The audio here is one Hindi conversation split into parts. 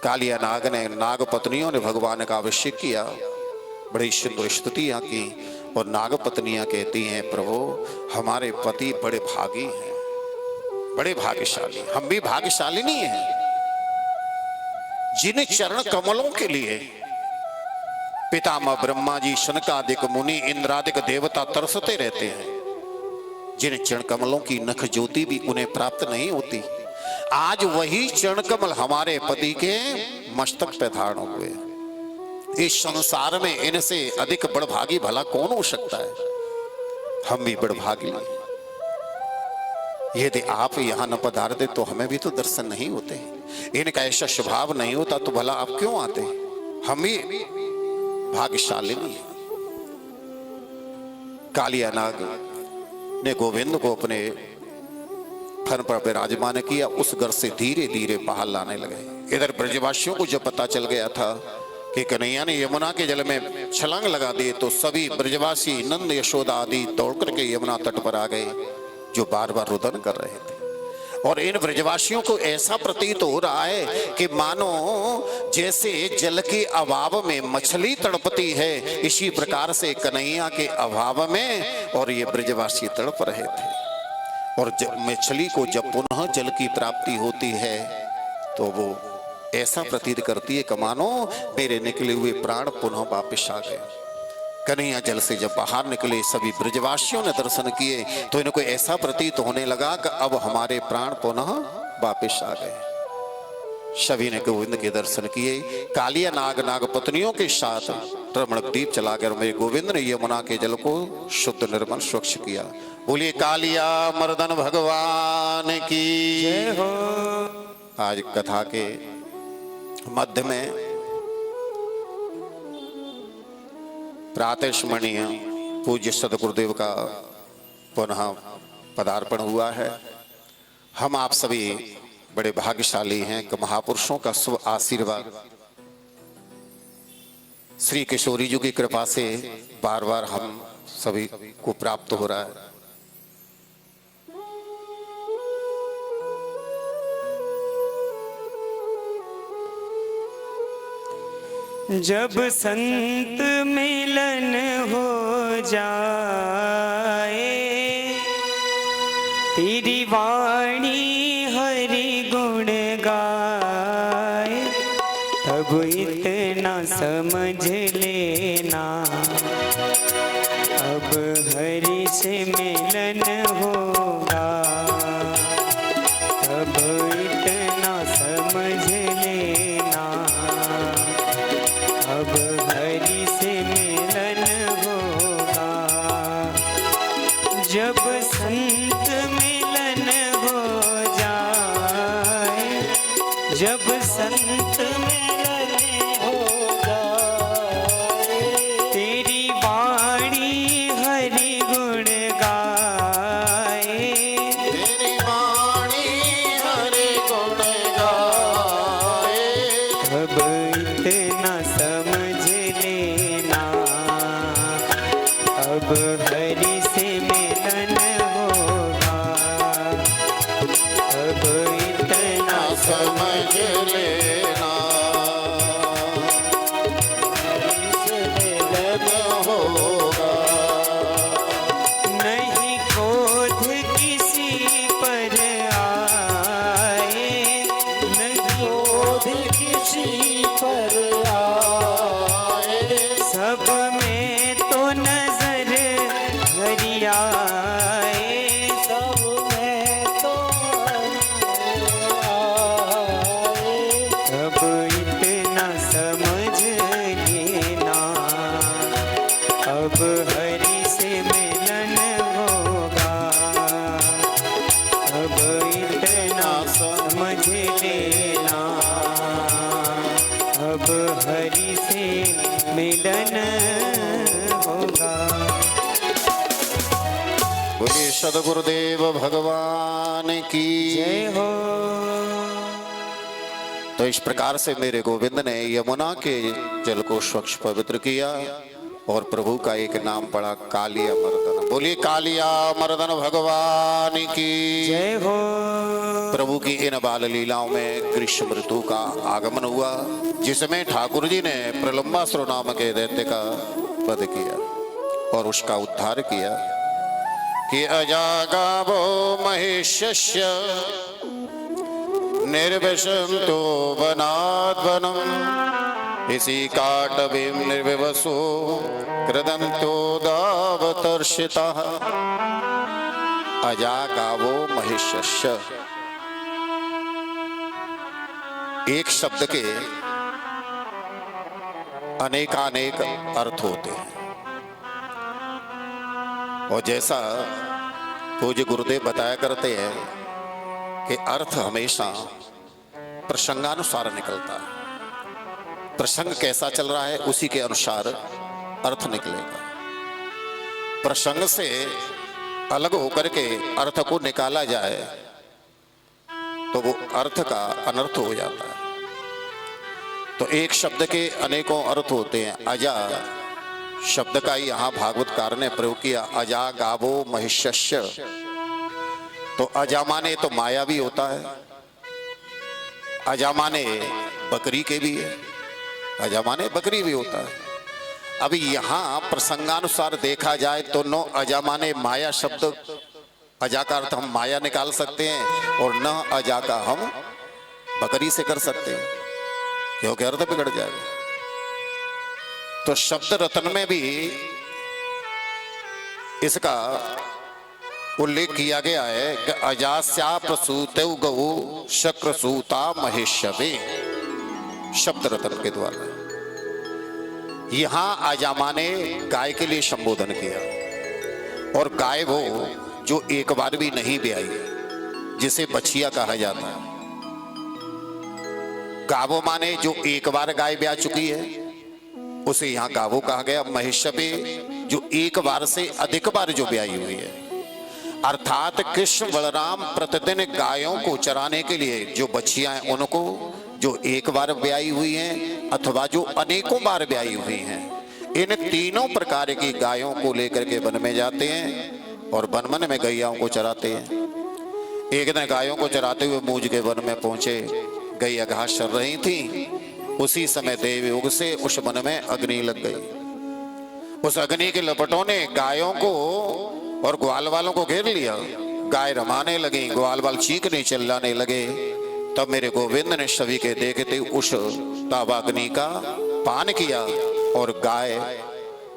कालिया नाग ने, नाग पत्नियों ने भगवान का अभिषेक किया। बड़ी सुंदर स्तुतियां की और नाग पत्नियां कहती हैं, प्रभु हमारे पति बड़े भागी हैं, बड़े भाग्यशाली। हम भी भाग्यशाली नहीं हैं जिन चरण कमलों के लिए पितामह ब्रह्मा जी, शनकादिक मुनि, इंद्रादिक देवता तरसते रहते हैं। जिन चरण कमलों की नख ज्योति भी उन्हें प्राप्त नहीं होती, आज वही चरण कमल हमारे पति के मस्तक पे धारण हुए। इस संसार में इनसे अधिक बड़भागी भला कौन हो सकता है? हम भी बड़भागी। यदि आप यहां न पधारते तो हमें भी तो दर्शन नहीं होते। इनका ऐसा स्वभाव नहीं होता तो भला आप क्यों आते? हम भी भाग्यशाली नहीं है। कालिया नाग ने गोविंद को अपने फन पर विराजमान किया। उस घर से धीरे धीरे बाहर लाने लगे। इधर ब्रजवासियों को जब पता चल गया था कि कन्हैया ने यमुना के जल में छलांग लगा दी, तो सभी ब्रजवासी नंद यशोदा आदि दौड़ करके यमुना तट पर आ गए, जो बार बार रुदन कर रहे थे। और इन ब्रजवासियों को ऐसा प्रतीत हो रहा है कि मानो जैसे जल के अभाव में मछली तड़पती है, इसी प्रकार से कन्हैया के अभाव में और ये ब्रजवासी तड़प रहे थे। और मछली को जब पुनः जल की प्राप्ति होती है तो वो ऐसा प्रतीत करती है कि मानो मेरे निकले हुए प्राण पुनः वापस आ गए। कन्हैया जल से जब बाहर निकले, सभी ब्रजवासियों ने दर्शन किए तो इनको ऐसा प्रतीत होने लगा कि अब हमारे प्राण पुनः वापस आ गए। सभी ने गोविंद के दर्शन किए। कालिया नाग, नाग पत्नियों के साथ रमणक दीप चलाकर मेरे गोविंद ने यमुना के जल को शुद्ध निर्मल स्वच्छ किया। बोलिए कालिया मर्दन भगवान की जय हो। आज कथा के मध्य में प्रातस्मरणीय पूज्य सदगुरुदेव का पुनः पदार्पण हुआ है। हम आप सभी बड़े भाग्यशाली हैं कि महापुरुषों का शुभ आशीर्वाद श्री किशोरी जी की कृपा से बार बार हम सभी को प्राप्त हो रहा है। जब संत मिलन हो जाए, तेरी वाणी हरि गुण गाए, तब इतना समझ लेना अब हरि से मिलन होगा। तब इतना समझ लेना अब हरि से मिलन होगा। जब संत मिलन हो जाए, जब संत मिलन हो जाए, तेरी वाणी हरि गुण गाए, तेरी वाणी हरि गुण गाए, तब इतना समझ लेना अब हरि से मिलन होगा। अब इतना समझ लेना हरि से मिलन होगा। नहीं क्रोध किसी पर आए, नहीं क्रोध किसी पर आए, सब में तो नजर हरि आए, सब में तो आए, अब इतना समझ लेना अब हरि से मिलन होगा। अब इतना समझ लेना अब हरि से मिलन होगा। बोलिए सदगुरुदेव भगवान की जय हो। तो इस प्रकार से मेरे गोविंद ने यमुना के जल को स्वच्छ पवित्र किया और प्रभु का एक नाम पड़ा कालिया मर्दन। बोलिए कालिया मर्दन भगवान की जय हो। प्रभु की इन बाल लीलाओं में ग्रीष्म ऋतु का आगमन हुआ, जिसमें ठाकुर जी ने प्रलंबासुर नाम के दैत्य का वध किया और उसका उद्धार किया कि अजागावो महिष्यस्य निर्विशंतो वनाद्वनम् इसी काटवीं निर्विवसो कृदंतो दावतर्षितः। अजागावो महिष्यस्य, एक शब्द के अनेकानेक अर्थ होते हैं और जैसा पूज्य गुरुदेव बताया करते हैं कि अर्थ हमेशा प्रसंगानुसार निकलता है। प्रसंग कैसा चल रहा है उसी के अनुसार अर्थ निकलेगा। प्रसंग से अलग होकर के अर्थ को निकाला जाए तो वो अर्थ का अनर्थ हो जाता है। तो एक शब्द के अनेकों अर्थ होते हैं। अजा शब्द का ही यहाँ भागवतकार ने प्रयोग किया, अजा गावो महिष्यस्य। तो अजा माने तो माया भी होता है, अजा माने बकरी के भी है, अजा माने बकरी भी होता है। अभी यहाँ प्रसंगानुसार देखा जाए तो नो अजा माने माया शब्द, अजा का अर्थ हम माया निकाल सकते हैं और न अजा का हम बकरी से कर सकते हैं, क्योंकि अर्थ बिगड़ जाएगा। तो शब्द रत्न में भी इसका उल्लेख किया गया है कि अजास्या प्रसूते गौ शक्रसूता महेशवे, शब्द रत्न के द्वारा। यहां अजामा ने गाय के लिए संबोधन किया और गाय वो जो एक बार भी नहीं ब्याई, जिसे बछिया कहा जाता है। गावो माने जो एक बार गाय ब्याह चुकी है उसे यहां गावो कहा गया। महिषवे जो एक बार से अधिक बार जो ब्याई हुई है, अर्थात कृष्ण बलराम प्रतिदिन गायों को चराने के लिए जो बछियां हैं उनको जो एक बार ब्याई हुई हैं अथवा जो अनेकों बार ब्याई हुई हैं, इन तीनों प्रकार की गायों को लेकर के वन में जाते हैं और वन में गैयाओं को चराते हैं। एक दिन गायों को चराते हुए मूज के वन में पहुंचे, गैया घास चर रही थी। उसी समय देवयोग से उस वन में अग्नि लग गई। उस अग्नि के लपटों ने गायों को और ग्वाल वालों को घेर लिया। गाय रमाने लगी, ग्वाल वाल चीखने चिल्लाने लगे। तब मेरे गोविंद ने सभी के देखते उस तावाग्नि का पान किया और गाय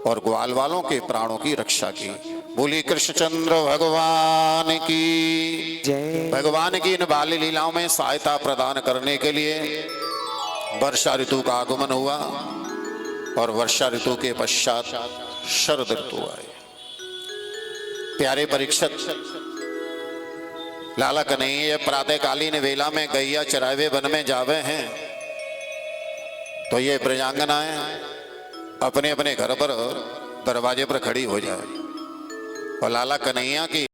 और ग्वाल वालों के प्राणों की रक्षा की। बोली कृष्णचंद्र भगवान की जय। भगवान की इन बाल लीलाओं में सहायता प्रदान करने के लिए वर्षा ऋतु का आगमन हुआ और वर्षा ऋतु के पश्चात शरद ऋतु आए। प्यारे परीक्षित, लाला कन्हैया प्रातःकालीन वेला में गैया चरावे वन में जावे हैं तो ये ब्रजांगनाएं अपने अपने घर पर दरवाजे पर खड़ी हो जाए और लाला कन्हैया की